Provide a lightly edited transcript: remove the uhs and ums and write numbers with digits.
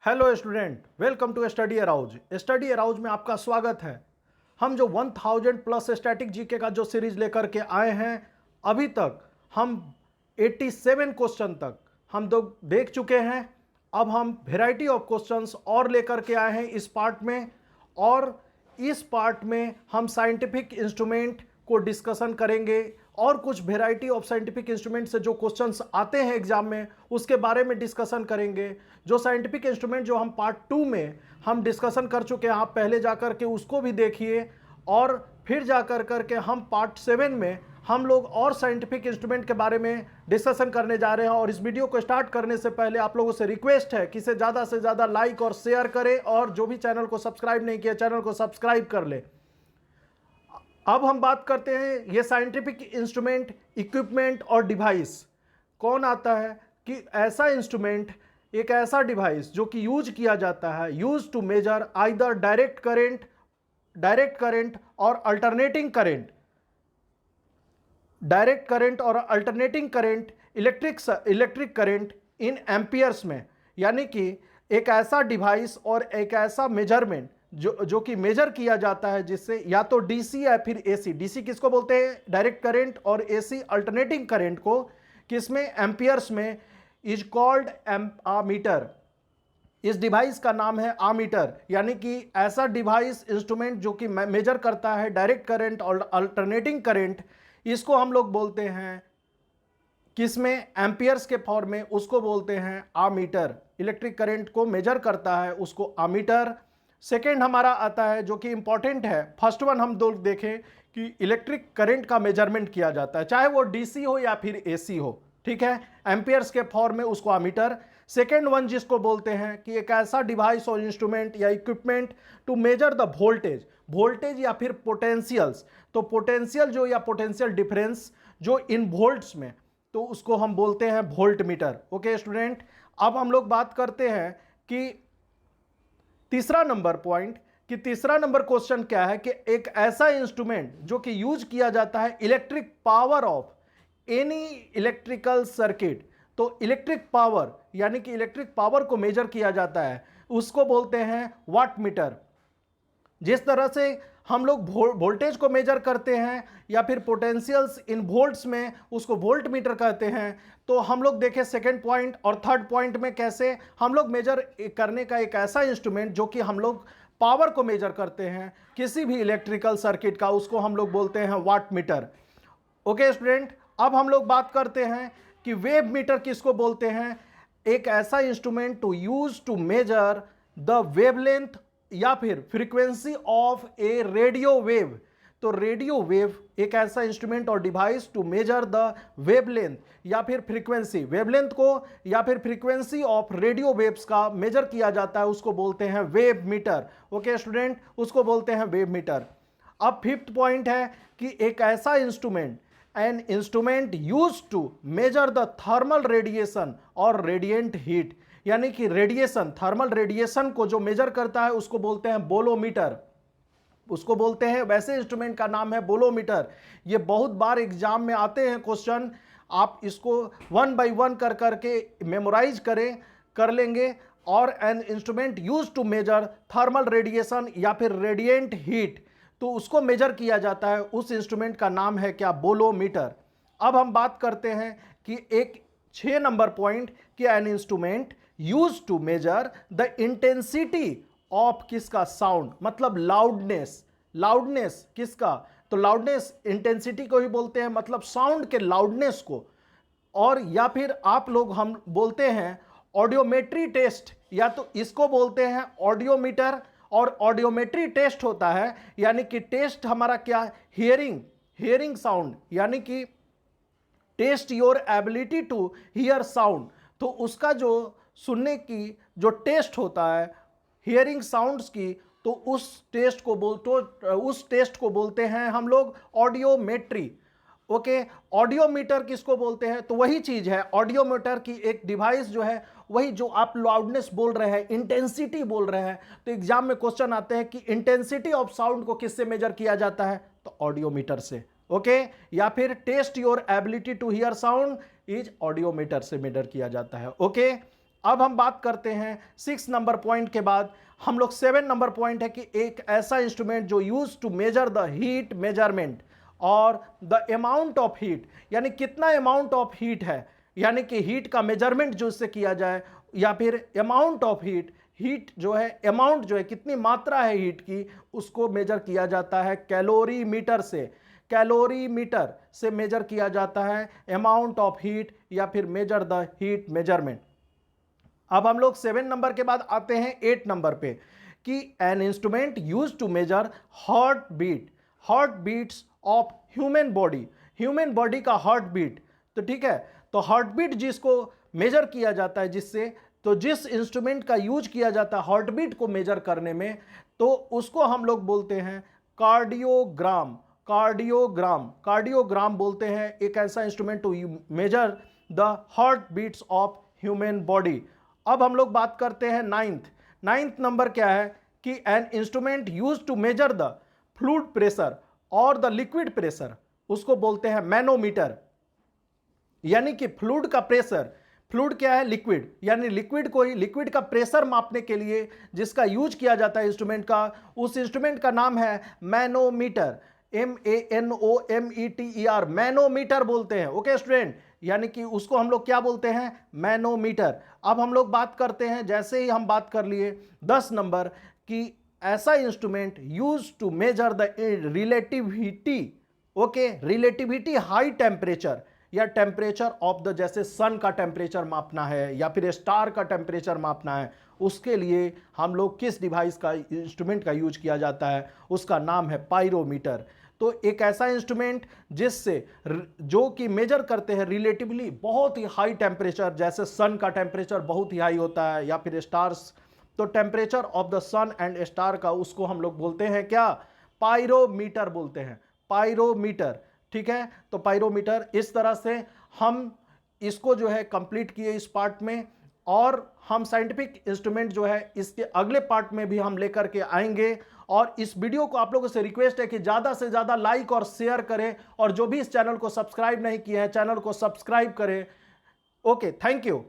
Hello student, welcome to study arouse. Study arouse में आपका स्वागत है। हम जो 1000 प्लस स्टैटिक जीके का जो सीरीज लेकर के आए हैं, अभी तक हम 87 क्वेश्चन तक हम देख चुके हैं। अब हम वैरायटी ऑफ क्वेश्चंस और लेकर के आए हैं इस पार्ट में, और इस पार्ट में हम साइंटिफिक इंस्ट्रूमेंट को डिस्कशन करेंगे और कुछ वैरायटी ऑफ साइंटिफिक इंस्ट्रूमेंट से जो क्वेश्चंस आते हैं एग्जाम में उसके बारे में डिस्कशन करेंगे। जो साइंटिफिक इंस्ट्रूमेंट जो हम पार्ट 2 में हम डिस्कशन कर चुके हैं, आप पहले जाकर के उसको भी देखिए, और फिर जाकर करके हम पार्ट 7 में हम लोग और साइंटिफिक इंस्ट्रूमेंट के बारे में डिस्कशन करने जा रहे हैं। और इस वीडियो को स्टार्ट करने से पहले आप लोगों से रिक्वेस्ट है कि इसे ज़्यादा से ज़्यादा लाइक और शेयर करें, और जो भी चैनल को सब्सक्राइब नहीं किया चैनल को सब्सक्राइब कर ले। अब हम बात करते हैं ये साइंटिफिक इंस्ट्रूमेंट, इक्विपमेंट और डिवाइस कौन आता है। कि ऐसा इंस्ट्रूमेंट, एक ऐसा डिवाइस जो कि यूज किया जाता है, use to measure either direct current और अल्टरनेटिंग करंट, डायरेक्ट करंट और alternating current, electric current in amperes में। यानी कि एक ऐसा डिवाइस और एक ऐसा मेजरमेंट जो कि मेजर किया जाता है, जिससे या तो डीसी या फिर एसी। डीसी किसको बोलते हैं? Direct current. और एसी अल्टरनेटिंग करंट को किसमें? एम्पियर्स में। Is called ammeter. इस डिवाइस का नाम है आमीटर। यानी कि ऐसा डिवाइस, इंस्ट्रूमेंट जो कि मेजर करता है डायरेक्ट करंट और अल्टरनेटिंग करंट, इसको हम लोग बोलते हैं किसमें? एम्पियर्स के फॉर्म में, उसको बोलते हैं आमीटर। इलेक्ट्रिक करंट को मेजर करता है उसको आमीटर। सेकेंड हमारा आता है जो कि इंपॉर्टेंट है, फर्स्ट वन हम दो देखें कि इलेक्ट्रिक करंट का मेजरमेंट किया जाता है, चाहे वो डीसी हो या फिर एसी हो, ठीक है, एम्पियर्स के फॉर्म में, उसको आमीटर। सेकेंड वन जिसको बोलते हैं कि एक ऐसा डिवाइस और इंस्ट्रूमेंट या equipment to measure the voltage या फिर पोटेंशियल्स। तो पोटेंशियल जो या पोटेंशियल डिफरेंस जो इन वोल्ट्स में, तो उसको हम बोलते हैं वोल्ट मीटर। ओके स्टूडेंट, अब हम लोग बात करते हैं कि तीसरा नंबर पॉइंट, कि तीसरा नंबर क्वेश्चन क्या है कि एक ऐसा इंस्ट्रूमेंट जो कि यूज किया जाता है electric power of any electrical circuit. तो इलेक्ट्रिक पावर, यानी कि इलेक्ट्रिक पावर को मेजर किया जाता है, उसको बोलते हैं वाट मीटर। जिस तरह से हम लोग वोल्टेज को मेजर करते हैं या फिर पोटेंशियल्स इन वोल्ट्स में, उसको वोल्ट मीटर कहते हैं। तो हम लोग देखें सेकेंड पॉइंट और थर्ड पॉइंट में कैसे हम लोग मेजर करने का एक ऐसा इंस्ट्रूमेंट जो कि हम लोग पावर को मेजर करते हैं किसी भी इलेक्ट्रिकल सर्किट का, उसको हम लोग बोलते हैं वाट मीटर। ओके स्टूडेंट, अब हम लोग बात करते हैं कि वेव मीटर किसको बोलते हैं? एक ऐसा instrument to use to measure the wavelength या फिर frequency of a radio wave. तो रेडियो वेव एक ऐसा इंस्ट्रूमेंट और device to measure the wavelength या फिर फ्रीक्वेंसी, वेवलेंथ को या फिर फ्रीक्वेंसी ऑफ रेडियो वेव्स का मेजर किया जाता है, उसको बोलते हैं वेव मीटर। ओके स्टूडेंट, उसको बोलते हैं वेव मीटर। अब फिफ्थ पॉइंट है कि एक ऐसा instrument, an instrument use to measure the thermal radiation और रेडिएंट हीट। यानी कि रेडिएशन, थर्मल रेडिएशन को जो मेजर करता है उसको बोलते हैं बोलोमीटर, उसको बोलते हैं, वैसे इंस्ट्रूमेंट का नाम है बोलोमीटर। ये बहुत बार एग्जाम में आते हैं क्वेश्चन, आप इसको वन बाय वन कर करके मेमोराइज कर लेंगे। और an instrument use to measure thermal radiation या फिर रेडिएंट हीट, तो उसको मेजर किया जाता है, उस इंस्ट्रूमेंट का नाम है क्या? बोलोमीटर। अब हम बात करते हैं कि एक 6 नंबर पॉइंट कि an instrument use to measure the intensity of किसका? साउंड, मतलब लाउडनेस किसका? तो लाउडनेस, इंटेंसिटी को ही बोलते हैं, मतलब साउंड के लाउडनेस को। और या फिर आप लोग, हम बोलते हैं ऑडियोमेट्री टेस्ट, या तो इसको बोलते हैं ऑडियोमीटर। और ऑडियोमेट्री टेस्ट होता है, यानी कि टेस्ट हमारा क्या? हियरिंग साउंड, यानी कि test your ability to hear sound. तो उसका जो सुनने की जो टेस्ट होता है हियरिंग साउंड्स की, तो उस टेस्ट को बोलते हैं हम लोग ऑडियोमेट्री। ओके, ऑडियोमीटर किसको बोलते हैं? तो वही चीज है, ऑडियोमीटर की एक डिवाइस जो है, वही जो आप लाउडनेस बोल रहे हैं, इंटेंसिटी बोल रहे हैं, तो एग्जाम में क्वेश्चन आते हैं कि इंटेंसिटी ऑफ साउंड को किससे मेजर किया जाता है? तो ऑडियोमीटर से। ओके, या फिर test your ability to hear sound is audiometer से मेजर किया जाता है। ओके, अब हम बात करते हैं 6 नंबर पॉइंट के बाद हम लोग 7 नंबर पॉइंट है कि एक ऐसा इंस्ट्रूमेंट जो use to measure the heat measurement और द अमाउंट ऑफ हीट, यानी कितना अमाउंट ऑफ हीट है, यानी कि हीट का मेजरमेंट जो इससे किया जाए, या फिर अमाउंट ऑफ हीट, हीट जो है अमाउंट जो है कितनी मात्रा है हीट की, उसको मेजर किया जाता है कैलोरीमीटर से। कैलोरीमीटर से मेजर किया जाता है अमाउंट ऑफ हीट या फिर मेजर द हीट मेजरमेंट। अब हम लोग 7 नंबर के बाद आते हैं 8 नंबर पे कि an instrument use to measure heart beats of human body, human body का हार्ट बीट। तो ठीक है, तो हार्ट बीट जिसको मेजर किया जाता है, जिससे तो जिस इंस्ट्रूमेंट का यूज किया जाता है हार्ट बीट को मेजर करने में, तो उसको हम लोग बोलते हैं कार्डियोग्राम। कार्डियोग्राम बोलते हैं एक ऐसा instrument to measure the heart beats of human body. अब हम लोग बात करते हैं नाइन्थ नंबर क्या है कि an instrument use to measure the fluid pressure और द लिक्विड प्रेशर, उसको बोलते हैं मैनोमीटर। यानी कि फ्लूइड का प्रेशर, फ्लूइड क्या है, लिक्विड, यानी लिक्विड का प्रेशर मापने के लिए जिसका यूज किया जाता है इंस्ट्रूमेंट का, उस इंस्ट्रूमेंट का नाम है मैनोमीटर। MANOMETER, मैनोमीटर बोलते हैं। ओके स्टूडेंट, यानी कि उसको हम लोग क्या बोलते हैं, मैनोमीटर। अब हम लोग बात करते हैं, जैसे ही हम बात कर लिए 10 नंबर कि ऐसा instrument use to measure the relativity, okay, relativity high temperature या टेम्परेचर ऑफ द, जैसे सन का टेम्परेचर मापना है या फिर स्टार का टेम्परेचर मापना है, उसके लिए हम लोग किस डिवाइस का, इंस्ट्रूमेंट का यूज किया जाता है, उसका नाम है पायरोमीटर। तो एक ऐसा इंस्ट्रूमेंट जिससे जो कि मेजर करते हैं रिलेटिवली बहुत ही हाई टेम्परेचर, जैसे सन का टेम्परेचर बहुत ही हाई होता है या फिर स्टार्स, तो temperature of the sun and star का, उसको हम लोग बोलते हैं क्या, पायरोमीटर बोलते हैं, पायरोमीटर। ठीक है, तो पायरोमीटर, इस तरह से हम इसको जो है कंप्लीट किए इस पार्ट में, और हम साइंटिफिक इंस्ट्रूमेंट जो है इसके अगले पार्ट में भी हम लेकर के आएंगे। और इस वीडियो को आप लोगों से रिक्वेस्ट है कि ज़्यादा से ज़्यादा लाइक और शेयर करें, और जो भी इस चैनल को सब्सक्राइब नहीं किए हैं चैनल को सब्सक्राइब करें। Okay, thank you.